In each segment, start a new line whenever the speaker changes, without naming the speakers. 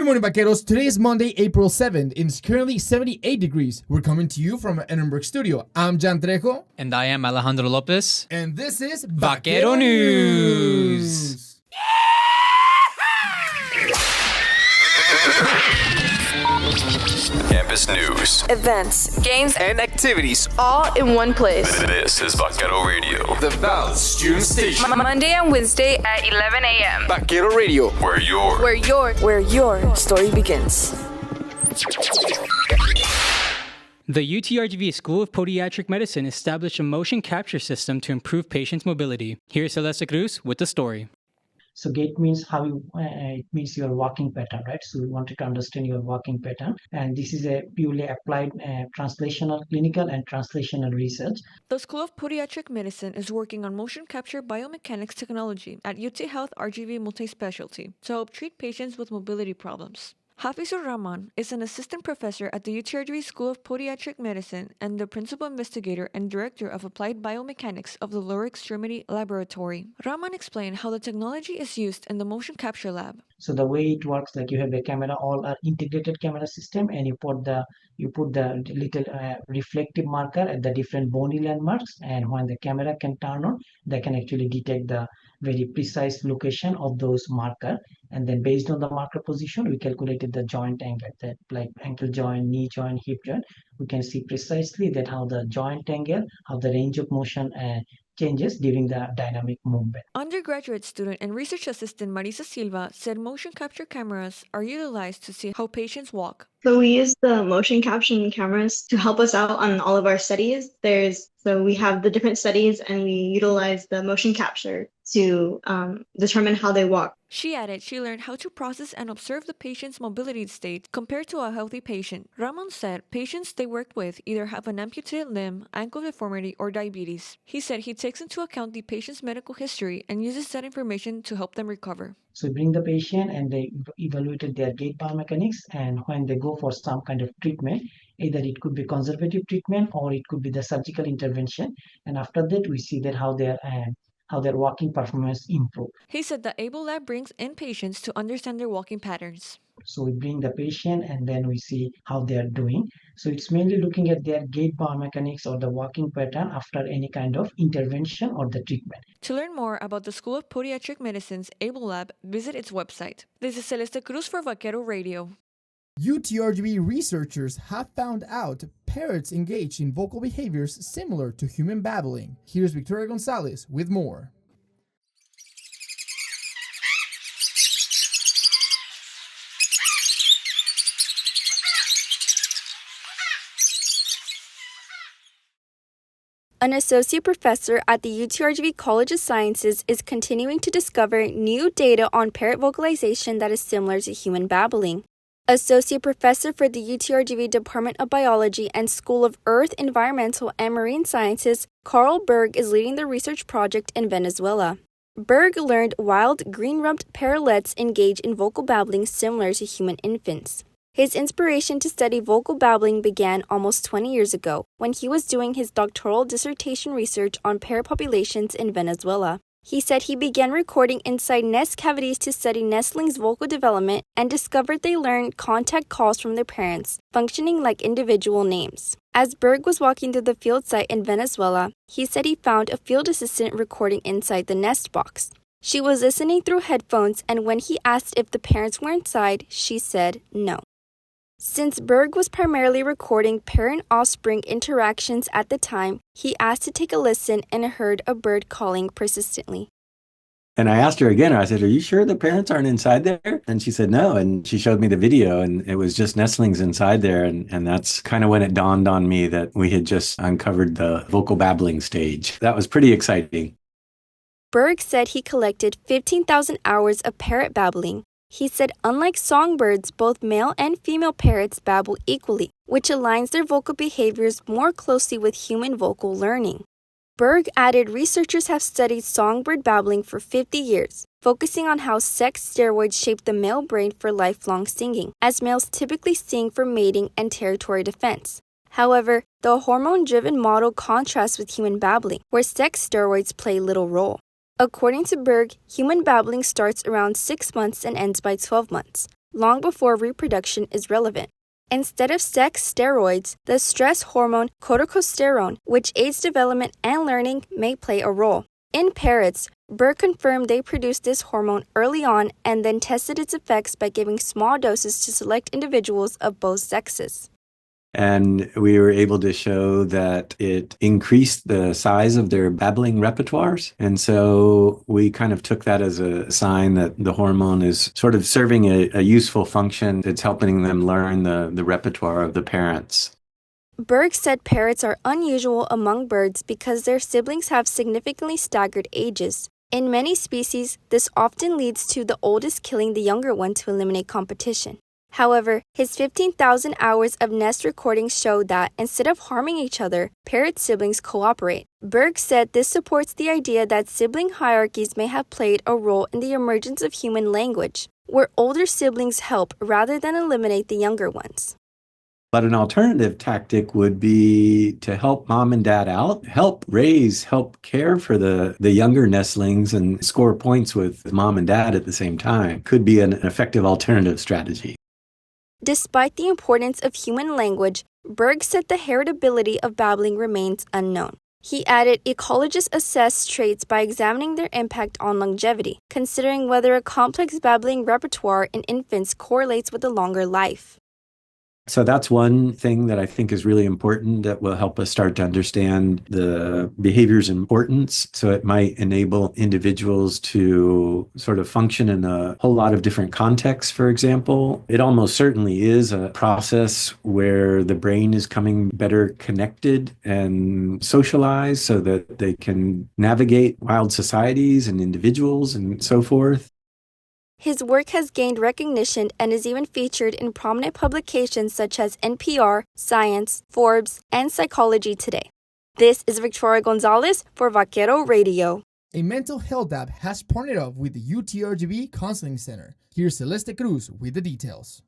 morning, Vaqueros. Today is Monday, April 7th, and it's currently 78 degrees. We're coming to you from our Edinburgh studio. I'm Jan Trejo.
And I am Alejandro Lopez.
And this is
Vaquero News.
Campus news,
events, games,
and activities
all in one place.
This is Vaquero Radio,
the Val Student Station.
Monday and Wednesday at 11 a.m.
Vaquero Radio,
where
your story begins.
The UTRGV School of Podiatric Medicine established a motion capture system to improve patients' mobility. Here's Celeste Cruz with the story.
So gait means how you, it means your walking pattern, right? So we wanted to understand your walking pattern. And this is a purely applied translational, clinical and translational research.
The School of Podiatric Medicine is working on motion capture biomechanics technology at UT Health RGV Multispecialty to help treat patients with mobility problems. Hafizur Rahman is an assistant professor at the UTRGV School of Podiatric Medicine and the principal investigator and director of applied biomechanics of the lower extremity laboratory. Rahman explained how the technology is used in the motion capture lab.
So the way it works, like you have a camera, all are integrated camera system, and you put the little reflective marker at the different bony landmarks, and when the camera can turn on, they can actually detect the very precise location of those marker. And then based on the marker position, we calculated the joint angle, that like ankle joint, knee joint, hip joint. We can see precisely that how the joint angle, how the range of motion changes during the dynamic movement.
Undergraduate student and research assistant Marisa Silva said motion capture cameras are utilized to see how patients walk.
So we use the motion caption cameras to help us out on all of our studies. So we have the different studies and we utilize the motion capture to determine how they walk.
She added she learned how to process and observe the patient's mobility state compared to a healthy patient. Ramon said patients they worked with either have an amputated limb, ankle deformity, or diabetes. He said he takes into account the patient's medical history and uses that information to help them recover.
So we bring the patient and they evaluated their gait biomechanics, and when they go for some kind of treatment, either it could be conservative treatment or it could be the surgical intervention. And after that, we see that how their walking performance improve.
He said the ABLE lab brings in patients to understand their walking patterns.
So we bring the patient and then we see how they are doing. So it's mainly looking at their gait biomechanics or the walking pattern after any kind of intervention or the treatment.
To learn more about the School of Podiatric Medicine's ABLE lab, visit its website. This is Celeste Cruz for Vaquero Radio.
UTRGV researchers have found out parrots engage in vocal behaviors similar to human babbling. Here's Victoria Gonzalez with more.
An associate professor at the UTRGV College of Sciences is continuing to discover new data on parrot vocalization that is similar to human babbling. Associate professor for the UTRGV Department of Biology and School of Earth, Environmental, and Marine Sciences, Carl Berg is leading the research project in Venezuela. Berg learned wild green-rumped parrotlets engage in vocal babbling similar to human infants. His inspiration to study vocal babbling began almost 20 years ago when he was doing his doctoral dissertation research on parrot populations in Venezuela. He said he began recording inside nest cavities to study nestlings' vocal development and discovered they learned contact calls from their parents, functioning like individual names. As Berg was walking through the field site in Venezuela, he said he found a field assistant recording inside the nest box. She was listening through headphones, and when he asked if the parents were inside, she said no. Since Berg was primarily recording parent-offspring interactions at the time, he asked to take a listen and heard a bird calling persistently.
And I asked her again, I said, "Are you sure the parents aren't inside there?" And she said, "No." And she showed me the video and it was just nestlings inside there. And that's kind of when it dawned on me that we had just uncovered the vocal babbling stage. That was pretty exciting.
Berg said he collected 15,000 hours of parrot babbling. He said unlike songbirds, both male and female parrots babble equally, which aligns their vocal behaviors more closely with human vocal learning. Berg added researchers have studied songbird babbling for 50 years, focusing on how sex steroids shape the male brain for lifelong singing, as males typically sing for mating and territory defense. However, the hormone-driven model contrasts with human babbling, where sex steroids play little role. According to Berg, human babbling starts around 6 months and ends by 12 months. long before reproduction is relevant. Instead of sex steroids, the stress hormone corticosterone, which aids development and learning, may play a role. In parrots, Berg confirmed they produced this hormone early on and then tested its effects by giving small doses to select individuals of both sexes.
And we were able to show that it increased the size of their babbling repertoires. And so we kind of took that as a sign that the hormone is sort of serving a useful function. It's helping them learn the repertoire of the parents.
Berg said parrots are unusual among birds because their siblings have significantly staggered ages. In many species, this often leads to the oldest killing the younger one to eliminate competition. However, his 15,000 hours of nest recordings showed that instead of harming each other, parrot siblings cooperate. Berg said this supports the idea that sibling hierarchies may have played a role in the emergence of human language, where older siblings help rather than eliminate the younger ones.
But an alternative tactic would be to help mom and dad out, help care for the younger nestlings and score points with mom and dad at the same time. Could be an effective alternative strategy.
Despite the importance of human language, Berg said the heritability of babbling remains unknown. He added ecologists assess traits by examining their impact on longevity, considering whether a complex babbling repertoire in infants correlates with a longer life.
So that's one thing that I think is really important that will help us start to understand the behavior's importance. So it might enable individuals to sort of function in a whole lot of different contexts, for example. It almost certainly is a process where the brain is coming better connected and socialized so that they can navigate wild societies and individuals and so forth.
His work has gained recognition and is even featured in prominent publications such as NPR, Science, Forbes, and Psychology Today. This is Victoria Gonzalez for Vaquero Radio.
A mental health app has partnered up with the UTRGV Counseling Center. Here's Celeste Cruz with the details.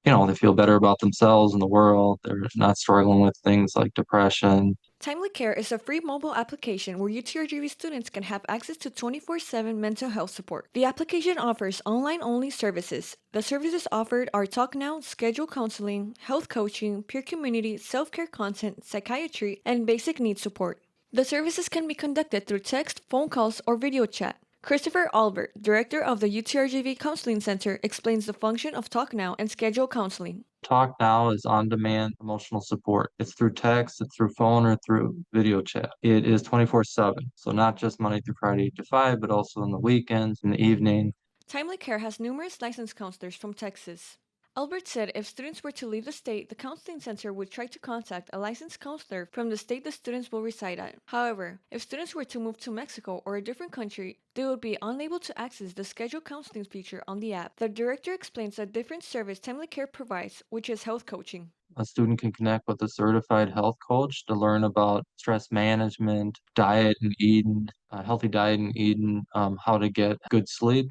They feel better about themselves and the world. They're not struggling with things like depression.
Timely Care is a free mobile application where UTRGV students can have access to 24/7 mental health support. The application offers online-only services. The services offered are Talk Now, scheduled counseling, health coaching, peer community, self-care content, psychiatry, and basic needs support. The services can be conducted through text, phone calls, or video chat. Christopher Albert, director of the UTRGV Counseling Center, explains the function of Talk Now and scheduled counseling.
Talk Now is on-demand emotional support. It's through text, it's through phone, or through video chat. It is 24/7, so not just Monday through Friday 8 to 5, but also in the weekends, in the evening.
Timely Care has numerous licensed counselors from Texas. Albert said if students were to leave the state, the counseling center would try to contact a licensed counselor from the state the students will reside at. However, if students were to move to Mexico or a different country, they would be unable to access the scheduled counseling feature on the app. The director explains a different service Timely Care provides, which is health coaching.
A student can connect with a certified health coach to learn about stress management, diet and eating, healthy diet and eating, how to get good sleep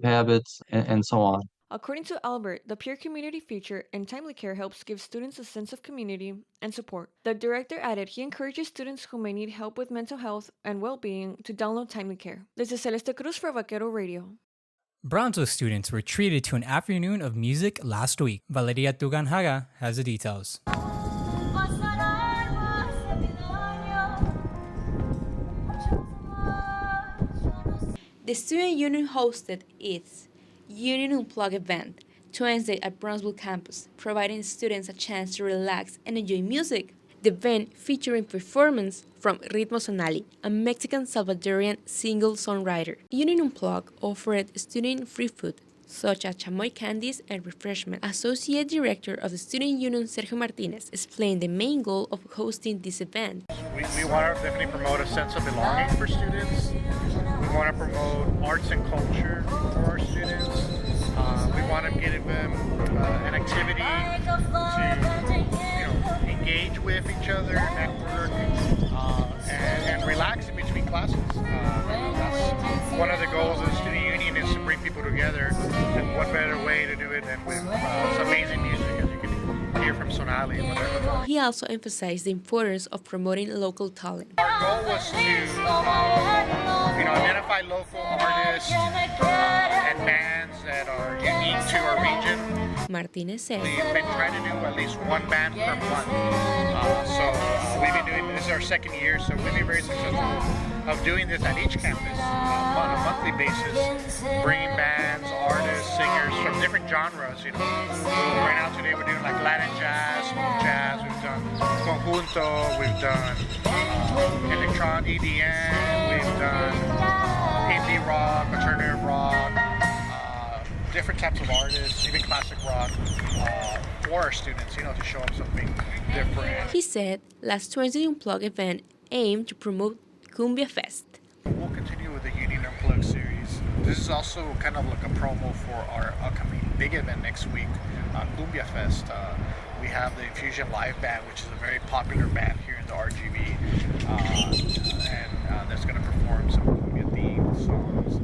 habits, and so on.
According to Albert, the peer community feature in Timely Care helps give students a sense of community and support. The director added he encourages students who may need help with mental health and well-being to download Timely Care. This is Celeste Cruz for Vaquero Radio.
Brownsville students were treated to an afternoon of music last week. Valeria Tuganhaga has the details.
The Student Union hosted its Union Unplugged event Wednesday at Brownsville campus, providing students a chance to relax and enjoy music. The event featuring performance from Ritmo Sonali, a Mexican Salvadorian singer-songwriter. Union Unplugged offered student free food, such as chamoy candies and refreshment. Associate Director of the Student Union, Sergio Martinez, explained the main goal of hosting this event.
We want to definitely promote a sense of belonging for students. We want to promote arts and culture for our students. We want to give them an activity to engage with each other, network, and relax in between classes. That's one of the goals of the Student Union, is to bring people together, and what better way to do it than with some amazing music, as you can hear from Sonali and whatever.
He also emphasized the importance of promoting local talent.
Our goal was to identify local artists and bands that are unique to our region.
Martinez said.
We've been trying to do at least one band per month. We've been doing this is our second year, so we've been very successful of doing this at each campus on a monthly basis, bringing bands, artists, singers from different genres. You know, right now today we're doing like Latin jazz, smooth jazz. We've done conjunto. We've done electron EDM. We've done indie rock, alternative rock. Different types of artists, even classic rock, for our students, you know, to show them something different.
He said last Wednesday Unplugged event aimed to promote Cumbia Fest.
We'll continue with the Union Unplugged series. This is also kind of like a promo for our upcoming big event next week, Cumbia Fest. We have the Infusion Live Band, which is a very popular band here in the RGV, and that's going to perform some Cumbia-themed songs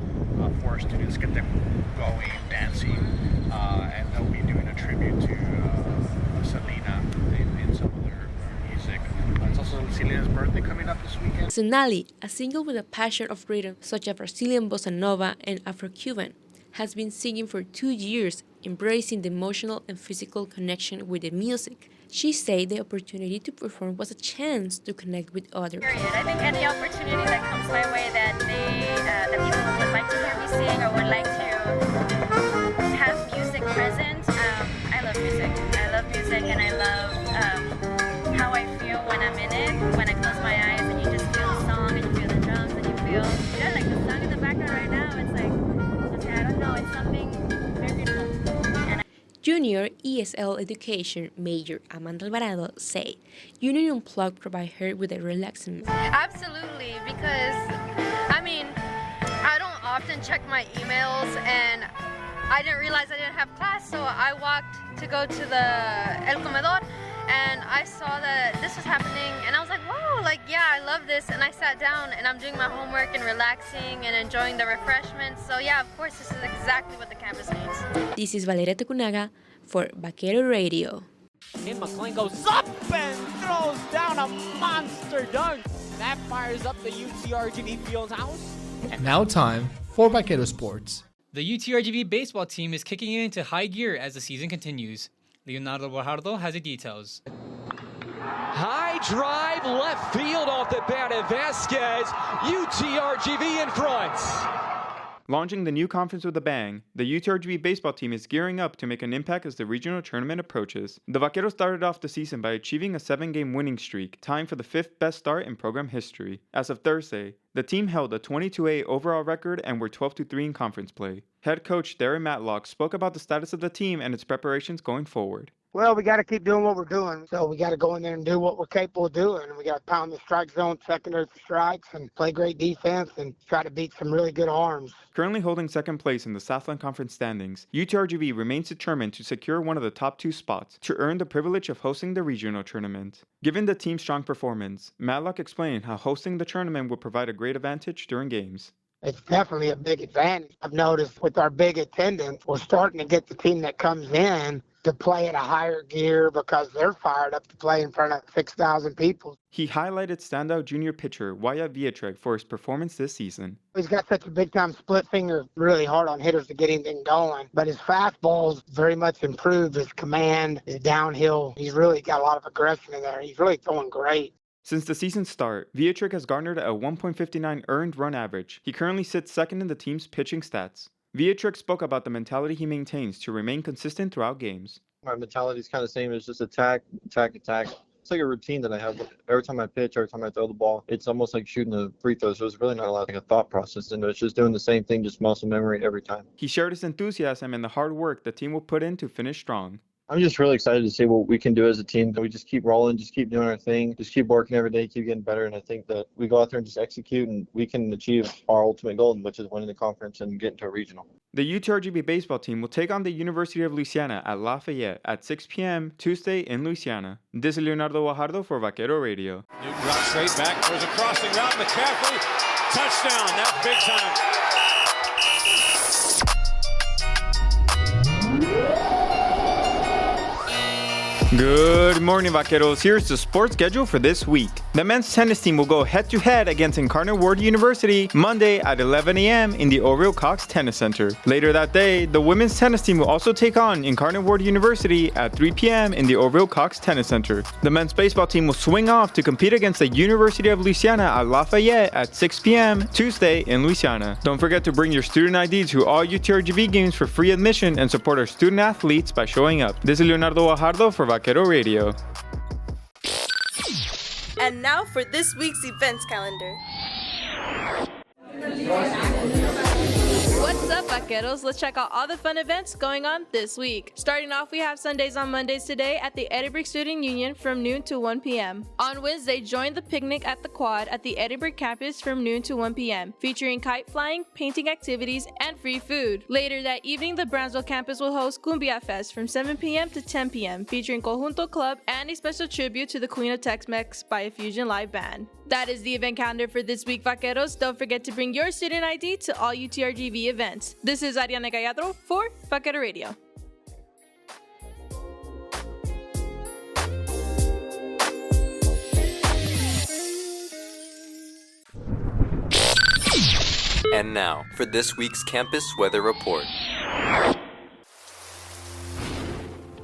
for our students, get them going, dancing, and they'll be doing a tribute to Selena in some of their music. It's also Selena's birthday coming up this weekend.
Sonali, a singer with a passion of rhythm such as Brazilian bossa nova and Afro-Cuban, has been singing for 2 years, embracing the emotional and physical connection with the music. She said the opportunity to perform was a chance to connect with others.
I think any opportunity that comes my way that that people would like to hear me sing or would like to have music present, I love music. I love music and I love how I feel when I'm in it. When I close my eyes and you just feel the song and you feel the drums and you feel, like the song in the background right now, it's like, I don't know, it's something very beautiful.
Junior ESL education major Amanda Alvarado said Union Unplugged provide her with a relaxing.
Absolutely, because I don't often check my emails and I didn't realize I didn't have class, so I walked to go to the El Comedor and I saw that this was happening and I was like, whoa, I love this, and I sat down and I'm doing my homework and relaxing and enjoying the refreshments. So yeah, of course, this is exactly what the campus needs.
This is Valeria Tecunaga for Vaquero Radio.
And McLean goes up and throws down a monster dunk. That fires up the UTRGV Fieldhouse.
Now time for Vaquero Sports.
The UTRGV baseball team is kicking it into high gear as the season continues. Leonardo Guajardo has the details.
High drive left field off the bat of Vasquez. UTRGV in front.
Launching the new conference with a bang, the UTRGV baseball team is gearing up to make an impact as the regional tournament approaches. The Vaqueros started off the season by achieving a 7-game winning streak, tying for the 5th best start in program history. As of Thursday, the team held a 22-8 overall record and were 12-3 in conference play. Head coach Darren Matlock spoke about the status of the team and its preparations going forward.
Well, we got to keep doing what we're doing. So we got to go in there and do what we're capable of doing. We got to pound the strike zone, secondary for strikes, and play great defense and try to beat some really good arms.
Currently holding second place in the Southland Conference standings, UTRGV remains determined to secure one of the top 2 spots to earn the privilege of hosting the regional tournament. Given the team's strong performance, Matlock explained how hosting the tournament will provide a great advantage during games.
It's definitely a big advantage. I've noticed with our big attendance, we're starting to get the team that comes in to play at a higher gear because they're fired up to play in front of 6,000 people.
He highlighted standout junior pitcher Wyatt Vietrek for his performance this season.
He's got such a big-time split finger, really hard on hitters to get anything going. But his fastball's very much improved. His command, his downhill, he's really got a lot of aggression in there. He's really throwing great.
Since the season's start, Vietrek has garnered a 1.59 earned run average. He currently sits second in the team's pitching stats. Vietrek spoke about the mentality he maintains to remain consistent throughout games.
My mentality is kind of the same. It's just attack, attack, attack. It's like a routine that I have. Every time I pitch, every time I throw the ball, it's almost like shooting a free throw. So it's really not a lot of a thought process into it. It's just doing the same thing, just muscle memory every time.
He shared his enthusiasm and the hard work the team will put in to finish strong.
I'm just really excited to see what we can do as a team. We just keep rolling, just keep doing our thing, just keep working every day, keep getting better. And I think that we go out there and just execute and we can achieve our ultimate goal, which is winning the conference and getting to a regional.
The UTRGV baseball team will take on the University of Louisiana at Lafayette at 6 p.m. Tuesday in Louisiana. This is Leonardo Guajardo for Vaquero Radio.
Newton drops straight back towards a crossing route. McCaffrey, touchdown. That's big time.
Good morning, Vaqueros. Here's the sports schedule for this week. The men's tennis team will go head-to-head against Incarnate Word University Monday at 11 a.m. in the Orville Cox Tennis Center. Later that day, the women's tennis team will also take on Incarnate Word University at 3 p.m. in the Orville Cox Tennis Center. The men's baseball team will swing off to compete against the University of Louisiana at Lafayette at 6 p.m. Tuesday in Louisiana. Don't forget to bring your student ID to all UTRGV games for free admission and support our student athletes by showing up. This is Leonardo Guajardo for Vaquero Radio.
And now for this week's events calendar.
What's up, Vaqueros? Let's check out all the fun events going on this week. Starting off, we have Sundays on Mondays today at the Edinburgh Student Union from noon to 1 p.m. On Wednesday, join the picnic at the Quad at the Edinburgh campus from noon to 1 p.m., featuring kite flying, painting activities, and free food. Later that evening, the Brownsville campus will host Cumbia Fest from 7 p.m. to 10 p.m., featuring Conjunto Club and a special tribute to the Queen of Tex-Mex by a Fusion Live band. That is the event calendar for this week, Vaqueros. Don't forget to bring your student ID to all UTRGV events. This is Ariana Gallardo for Vaquero Radio.
And now, for this week's campus weather report.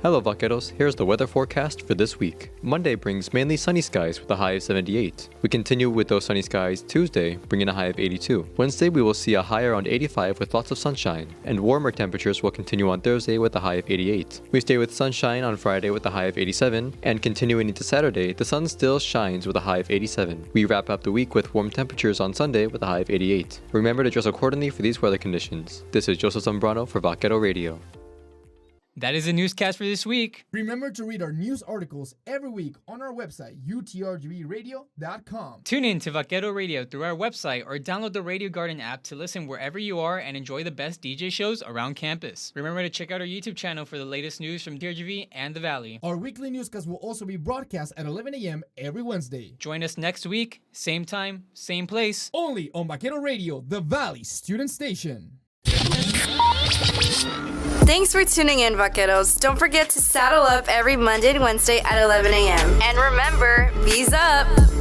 Hello Vaqueros, here's the weather forecast for this week. Monday brings mainly sunny skies with a high of 78. We continue with those sunny skies Tuesday, bringing a high of 82. Wednesday we will see a high around 85 with lots of sunshine, and warmer temperatures will continue on Thursday with a high of 88. We stay with sunshine on Friday with a high of 87, and continuing into Saturday, the sun still shines with a high of 87. We wrap up the week with warm temperatures on Sunday with a high of 88. Remember to dress accordingly for these weather conditions. This is Joseph Zambrano for Vaquero Radio.
That is the newscast for this week.
Remember to read our news articles every week on our website, utrgbradio.com.
Tune in to Vaquero Radio through our website or download the Radio Garden app to listen wherever you are and enjoy the best DJ shows around campus. Remember to check out our YouTube channel for the latest news from TRGV and the Valley.
Our weekly newscast will also be broadcast at 11 a.m. every Wednesday.
Join us next week, same time, same place.
Only on Vaquero Radio, the Valley Student Station.
Thanks for tuning in, Vaqueros. Don't forget to saddle up every Monday and Wednesday at 11 a.m. And remember, V's up!